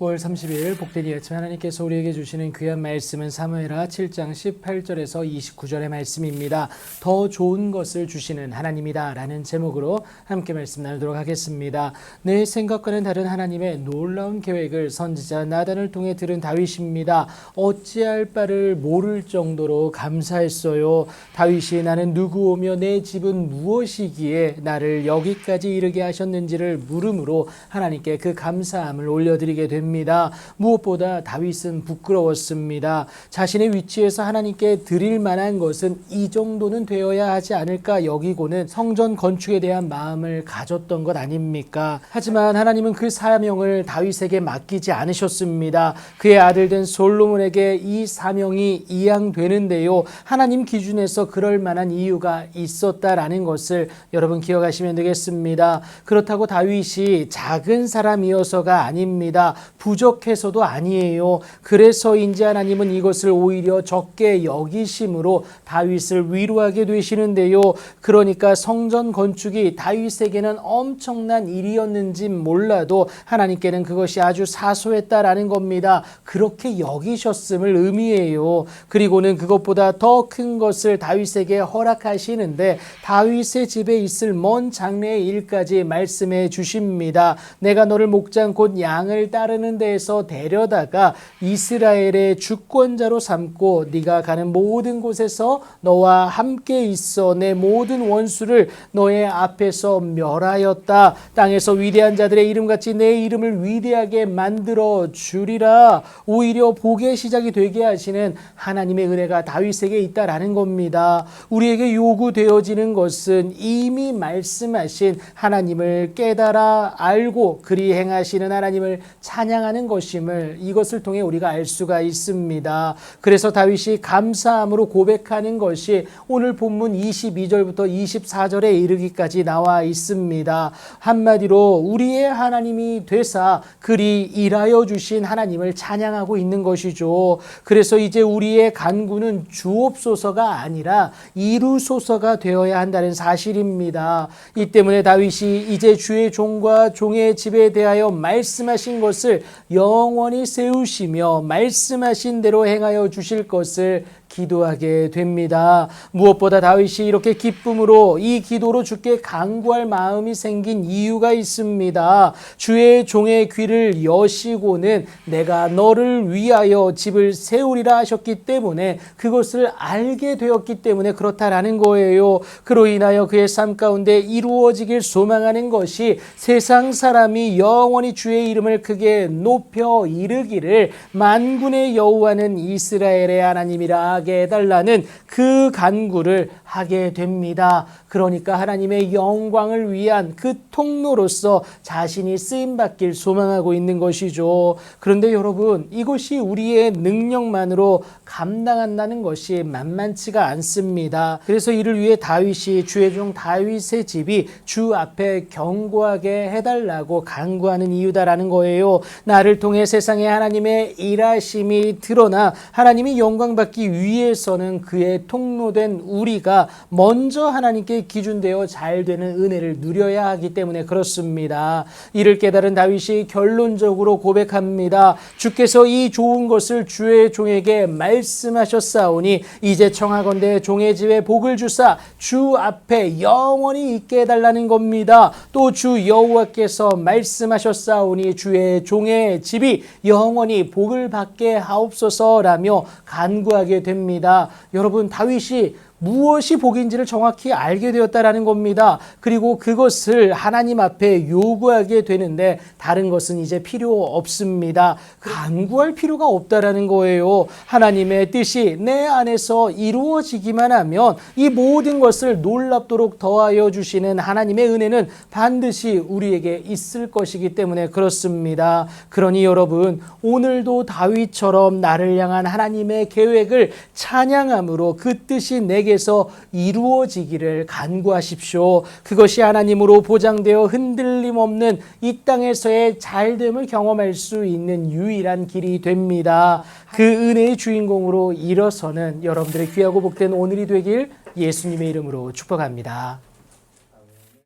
9월 30일 복된 이 아침 하나님께서 우리에게 주시는 귀한 말씀은 사무엘하 7장 18절에서 29절의 말씀입니다. 더 좋은 것을 주시는 하나님이다 라는 제목으로 함께 말씀 나누도록 하겠습니다. 내 생각과는 다른 하나님의 놀라운 계획을 선지자 나단을 통해 들은 다윗입니다. 어찌할 바를 모를 정도로 감사했어요. 다윗이 나는 누구오며 내 집은 무엇이기에 나를 여기까지 이르게 하셨는지를 물음으로 하나님께 그 감사함을 올려드리게 됩니다. 무엇보다 다윗은 부끄러웠습니다. 자신의 위치에서 하나님께 드릴 만한 것은 이 정도는 되어야 하지 않을까 여기고는 성전 건축에 대한 마음을 가졌던 것 아닙니까? 하지만 하나님은 그 사명을 다윗에게 맡기지 않으셨습니다. 그의 아들 된 솔로몬에게 이 사명이 이양되는데요. 하나님 기준에서 그럴 만한 이유가 있었다라는 것을 여러분 기억하시면 되겠습니다. 그렇다고 다윗이 작은 사람이어서가 아닙니다. 부족해서도 아니에요. 그래서인지 하나님은 이것을 오히려 적게 여기심으로 다윗을 위로하게 되시는데요. 그러니까 성전 건축이 다윗에게는 엄청난 일이었는지 몰라도 하나님께는 그것이 아주 사소했다라는 겁니다. 그렇게 여기셨음을 의미해요. 그리고는 그것보다 더 큰 것을 다윗에게 허락하시는데 다윗의 집에 있을 먼 장래의 일까지 말씀해 주십니다. 내가 너를 목장 곧 양을 따르는 데에서 데려다가 이스라엘의 주권자로 삼고 네가 가는 모든 곳에서 너와 함께 있어 내 모든 원수를 너의 앞에서 멸하였다. 땅에서 위대한 자들의 이름같이 내 이름을 위대하게 만들어 주리라. 오히려 복의 시작이 되게 하시는 하나님의 은혜가 다윗에게 있다라는 겁니다. 우리에게 요구되어지는 것은 이미 말씀하신 하나님을 깨달아 알고 그리 행하시는 하나님을 찬양하는 것임을 이것을 통해 우리가 알 수가 있습니다. 그래서 다윗이 감사함으로 고백하는 것이 오늘 본문 22절부터 24절에 이르기까지 나와 있습니다. 한마디로 우리의 하나님이 되사 그리 일하여 주신 하나님을 찬양하고 있는 것이죠. 그래서 이제 우리의 간구는 주옵소서가 아니라 이루소서가 되어야 한다는 사실입니다. 이 때문에 다윗이 이제 주의 종과 종의 집에 대하여 말씀하신 것을 영원히 세우시며 말씀하신 대로 행하여 주실 것을 기도하게 됩니다. 무엇보다 다윗이 이렇게 기쁨으로 이 기도로 주께 간구할 마음이 생긴 이유가 있습니다. 주의 종의 귀를 여시고는 내가 너를 위하여 집을 세우리라 하셨기 때문에 그것을 알게 되었기 때문에 그렇다라는 거예요. 그로 인하여 그의 삶 가운데 이루어지길 소망하는 것이 세상 사람이 영원히 주의 이름을 크게 높여 이르기를 만군의 여호와는 이스라엘의 하나님이라 하게 해달라는 그 간구를 하게 됩니다. 그러니까 하나님의 영광을 위한 그 통로로서 자신이 쓰임받길 소망하고 있는 것이죠. 그런데 여러분, 이것이 우리의 능력만으로 감당한다는 것이 만만치가 않습니다. 그래서 이를 위해 다윗이 주의 종 다윗의 집이 주 앞에 견고하게 해달라고 간구하는 이유다라는 거예요. 나를 통해 세상에 하나님의 일하심이 드러나 하나님이 영광받기 위해서는 그의 통로된 우리가 먼저 하나님께 기준되어 잘 되는 은혜를 누려야 하기 때문에 그렇습니다. 이를 깨달은 다윗이 결론적으로 고백합니다. 주께서 이 좋은 것을 주의 종에게 말씀하셨사오니 이제 청하건대 종의 집에 복을 주사 주 앞에 영원히 있게 해달라는 겁니다. 또 주 여호와께서 말씀하셨사오니 주의 종의 집이 영원히 복을 받게 하옵소서라며 간구하게 됩니다. 여러분, 다윗이 무엇이 복인지를 정확히 알게 되었다라는 겁니다. 그리고 그것을 하나님 앞에 요구하게 되는데 다른 것은 이제 필요 없습니다. 간구할 필요가 없다라는 거예요. 하나님의 뜻이 내 안에서 이루어지기만 하면 이 모든 것을 놀랍도록 더하여 주시는 하나님의 은혜는 반드시 우리에게 있을 것이기 때문에 그렇습니다. 그러니 여러분, 오늘도 다윗처럼 나를 향한 하나님의 계획을 찬양함으로 그 뜻이 내게 에서 이루어지기를 간구하십시오. 그것이 하나님으로 보장되어 흔들림 없는 이 땅에서의 잘됨을 경험할 수 있는 유일한 길이 됩니다. 그 은혜의 주인공으로 일어서는 여러분들의 귀하고 복된 오늘이 되길 예수님의 이름으로 축복합니다.